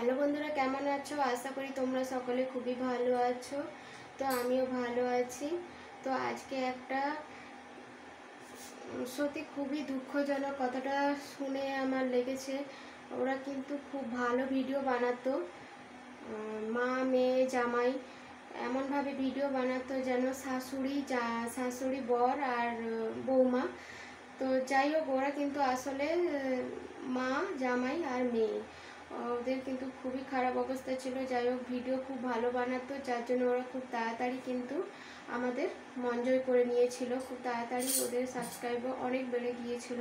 Hello বন্ধুরা, কেমন আছো? আশা করি তোমরা সকলে খুবই ভালো আছো। তো আমিও ভালো আছি। তো আজকে একটা সত্যি খুবই দুঃখজনক কথাটা শুনে আমার লেগেছে। ওরা কিন্তু খুব ভালো ভিডিও বানাতো, মা মেয়ে জামাই এমনভাবে ভিডিও বানাতো যেন শাশুড়ি বর আর বৌমা। তো যাই হোক, ওরা কিন্তু আসলে মা জামাই আর মেয়ে, ওদের কিন্তু খুবই খারাপ অবস্থা ছিল। যাই হোক, ভিডিও খুব ভালো বানাতো, যার জন্য ওরা খুব তাড়াতাড়ি কিন্তু আমাদের মন জয় করে নিয়েছিল। খুব তাড়াতাড়ি ওদের সাবস্ক্রাইবার অনেক বেড়ে গিয়েছিল।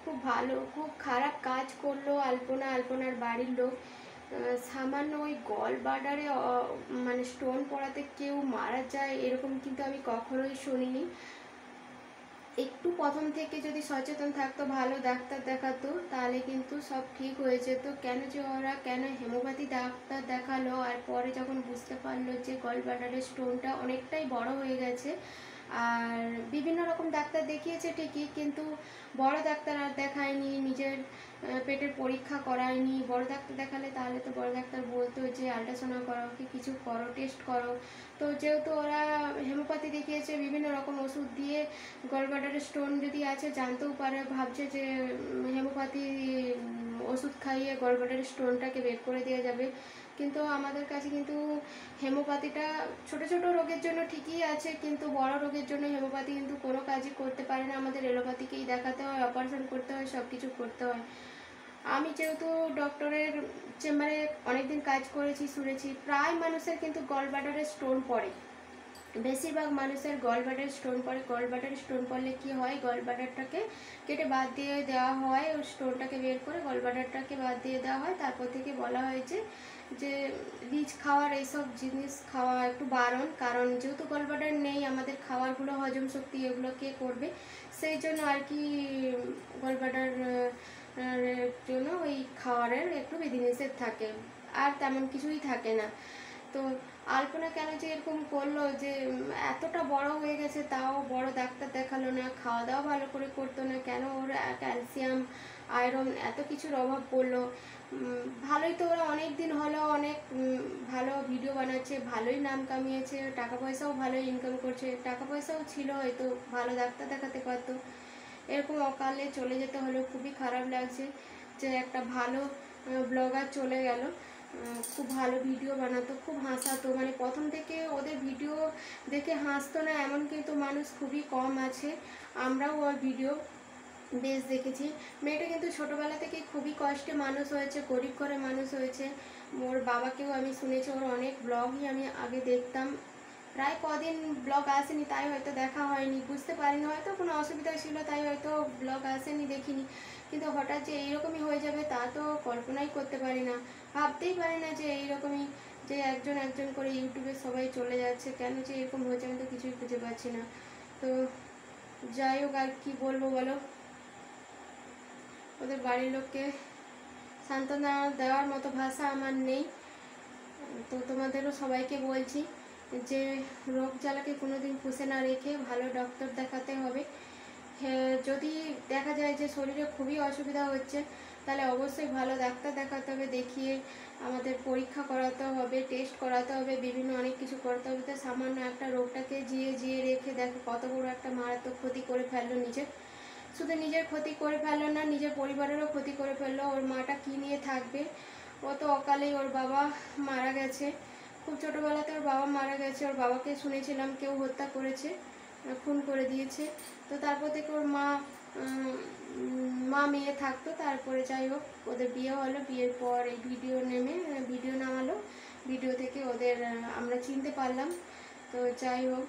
খুব ভালো, খুব খারাপ কাজ করলো আলপনার বাড়ির লোক। সামান্য ওই গল ব্লাডারে মানে স্টোন পড়াতে কেউ মারা যায় এরকম কিন্তু আমি কখনোই শুনিনি। একটু প্রথম থেকে যদি সচেতন থাকতো, ভালো ডাক্তার দেখাতো, তাহলে কিন্তু সব ঠিক হয়ে যেত। কেন হোমিওপ্যাথি ডাক্তার দেখালো, আর পরে যখন বুঝতে পারলো যে গল ব্লাডারের স্টোনটা অনেকটাই বড় হয়ে গেছে, আর বিভিন্ন রকম ডাক্তার দেখিয়েছে ঠিকই, কিন্তু বড় ডাক্তার আর দেখায়নি, নিজের পেটের পরীক্ষা করায়নি। বড় ডাক্তার দেখালে তাহলে তো বড় ডাক্তার বলতো যে আল্ট্রাসাউন্ড করো, কি কিছু করো, টেস্ট করো। তো যেহেতু ওরা হোমিওপ্যাথি দেখিয়েছে, বিভিন্ন রকম ওষুধ দিয়ে গলব্লাডারে স্টোন যদি আছে জানতেও পারে, ভাবছে যে হোমিওপ্যাথি ওষুধ খাইয়ে গলব্লাডারের স্টোনটাকে বের করে দেওয়া যাবে। কিন্তু আমাদের কাছে কিন্তু হোমিওপ্যাথিটা ছোট ছোট রোগের জন্য ঠিকই আছে, কিন্তু বড় রোগের জন্য হোমিওপ্যাথি কিন্তু কোনো কাজই করতে পারে না। আমাদের এলোপ্যাথিকেই দেখাতে হয়, অপারেশন করতে হয়, সব কিছু করতে হয়। আমি যেহেতু ডক্টরের চেম্বারে অনেকদিন কাজ করেছি, শুনেছি প্রায় মানুষের কিন্তু গলব্লাডারে স্টোন পড়ে। বেশিরভাগ মানুষের গলব্লাডার স্টোন পড়ে। গলব্লাডার স্টোন পড়লে কি হয়, গলব্লাডারটাকে কেটে বাদ দিয়ে দেওয়া হয়, ওই স্টোনটাকে বের করে গলব্লাডারটাকে বাদ দিয়ে দেওয়া হয়। তারপর থেকে বলা হয়েছে যে রিচ খাওয়ার, এইসব জিনিস খাওয়া একটু বারণ, কারণ যেহেতু গলব্লাডার নেই, আমাদের খাবারগুলো হজম শক্তি এগুলো কে করবে, সেই জন্য আর কি গলব্লাডার জন্য ওই খাওয়ারের একটু বিধিনিষেধ থাকে, আর তেমন কিছুই থাকে না। তো আলপনা কেন যে এরকম করলো, যে এতটা বড় হয়ে গেছে তাও বড় ডাক্তার দেখালো না, খাওয়া দাওয়া ভালো করে করতো না, কেন ওর ক্যালসিয়াম আয়রন এত কিছুর অভাব পড়লো? ভালোই তো, ওরা অনেক দিন হলো অনেক ভালো ভিডিও বানাচ্ছে, ভালোই নাম কামিয়েছে, টাকা পয়সাও ভালোই ইনকাম করছে, টাকা পয়সাও ছিল, হয়তো ভালো ডাক্তার দেখাতে পারতো। এরকম অকালে চলে যেতে হলো, খুবই খারাপ লাগছে যে একটা ভালো ব্লগার চলে গেল। খুব ভালো ভিডিও বানাতো, খুব হাসাতো, মানে প্রথম থেকে ওদের ভিডিও দেখে হাসতো না এমন কিন্তু মানুষ খুবই কম আছে। আমরাও ওর ভিডিও বেশ দেখেছি। মেয়েটা কিন্তু ছোটোবেলা থেকে খুবই কষ্টে মানুষ হয়েছে, গরিব ঘরে মানুষ হয়েছে। ওর বাবাকেও আমি শুনেছি, ওর অনেক ব্লগই আমি আগে দেখতাম, প্রায় কদিন ব্লগ আসেনি তাই হয়তো দেখা হয়নি, বুঝতে পারিনি, হয়তো কোনো অসুবিধা ছিল তাই হয়তো ব্লগ আসেনি, দেখিনি। কিন্তু হঠাৎ যে এইরকমই হয়ে যাবে তা তো কল্পনাই করতে পারি না, ভাবতেই পারি না যে এইরকমই, যে একজন একজন করে ইউটিউবে সবাই চলে যাচ্ছে, কেন যে এরকম হয়েছে আমি তো কিছুই খুঁজে পাচ্ছি না। তো যাই হোক, আর কি বলবো বলো, ওদের বাড়ির লোককে সান্ত্বনা দেওয়ার মতো ভাষা আমার নেই। তো তোমাদেরও সবাইকে বলছি যে রোগ জ্বালাকে কোনোদিন পুষে না রেখে ভালো ডক্টর দেখাতে হবে। যদি দেখা যায় যে শরীরে খুবই অসুবিধা হচ্ছে, তাহলে অবশ্যই ভালো ডাক্তার দেখাতে হবে, দেখিয়ে আমাদের পরীক্ষা করাতে হবে, টেস্ট করাতে হবে, বিভিন্ন অনেক কিছু করতে হবে। তো সামান্য একটা রোগটাকে জিয়ে রেখে দেখো কত বড় একটা মারাত্মক ক্ষতি করে ফেললো নিজের। শুধু নিজের ক্ষতি করে ফেললো না, নিজের পরিবারেরও ক্ষতি করে ফেললো। ওর মাটা কী নিয়ে থাকবে? ও তো অকালেই ওর বাবা মারা গেছে, খুব ছোটোবেলাতে ওর বাবা মারা গেছে। ওর বাবাকে শুনেছিলাম কেউ হত্যা করেছে, খুন করে দিয়েছে। তো তারপর থেকে ওর মা মেয়ে থাকতো। তারপরে যাই হোক, ওদের বিয়ে হলো, বিয়ের পর এই ভিডিও নামালো, ভিডিও থেকে ওদের আমরা চিনতে পারলাম। তো যাই হোক,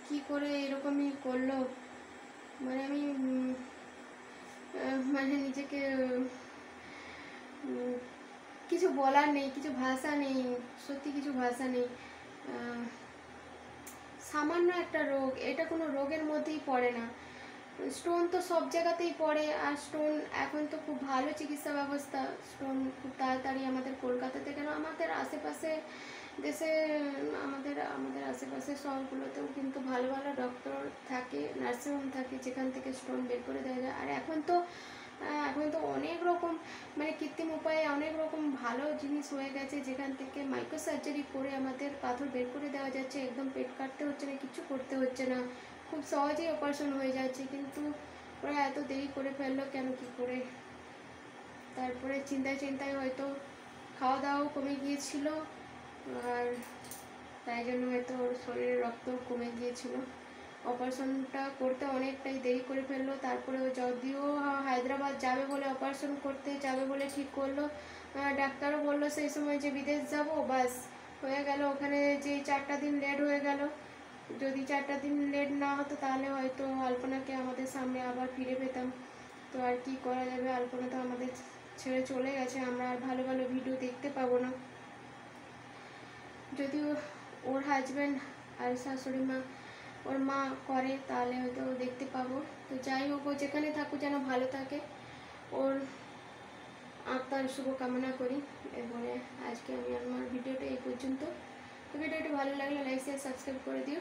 কী করে এরকমই করলো, মানে আমি মানে নিজেকে কিছু বলার নেই, কিছু ভাষা নেই, সত্যি কিছু ভাষা নেই। সামান্য একটা রোগ, এটা কোনো রোগের মধ্যেই পড়ে না। স্টোন তো সব জায়গাতেই পড়ে, আর স্টোন এখন তো খুব ভালো চিকিৎসা ব্যবস্থা, স্টোন খুব তাড়াতাড়ি আমাদের কলকাতাতে কেন, আমাদের আশেপাশে দেশে, আমাদের আমাদের আশেপাশের শহরগুলোতেও কিন্তু ভালো ভালো ডক্টর থাকে, নার্সিংহোম থাকে, যেখান থেকে স্টোন বের করে দেওয়া যায়। আর এখন তো এখন তো অনেক রকম মানে কৃত্রিম উপায়ে অনেক রকম ভালো জিনিস হয়ে গেছে, যেখান থেকে মাইক্রো সার্জারি করে আমাদের পাথর বের করে দেওয়া যাচ্ছে, একদম পেট কাটতে হচ্ছে না, কিছু করতে হচ্ছে না, খুব সহজেই অপারেশন হয়ে যাচ্ছে। কিন্তু ওরা এত দেরি করে ফেললো কেন, কী করে? তারপরে চিন্তায় চিন্তায় হয়তো খাওয়া দাওয়াও কমে গিয়েছিল, আর তাই জন্য হয়তো ওর শরীরে রক্ত কমে গিয়েছিল। অপারেশনটা করতে অনেকটাই দেরি করে ফেললো। তারপরে ও যদিও হায়দ্রাবাদ যাবে বলে, অপারেশন করতে যাবে বলে ঠিক করলো, ডাক্তারও বললো সেই সময় যে বিদেশ যাব, বাস হয়ে গেল। ওখানে যে 4টা দিন লেট হয়ে গেল। যদি 4টা দিন লেট না হতো তাহলে হয়তো আলপনাকে আমাদের সামনে আবার ফিরে পেতাম। তো আর কি করা যাবে, আলপনা তো আমাদের ছেড়ে চলে গেছে, আমরা আর ভালো ভালো ভিডিও দেখতে পাবো না। যদি ওর হাজব্যান্ড আর শাশুড়ি মা, ওর মা করে তাহলে হয়তো দেখতে পাবো। তো যাই হোক, ও যেখানে থাকুক যেন ভালো থাকে, ওর আত্মার শুভ কামনা করি। এরপরে আজকে আমি আমার ভিডিওটা এই পর্যন্ত। তো ভিডিওটি ভালো লাগলে লাইক শেয়ার সাবস্ক্রাইব করে দিও।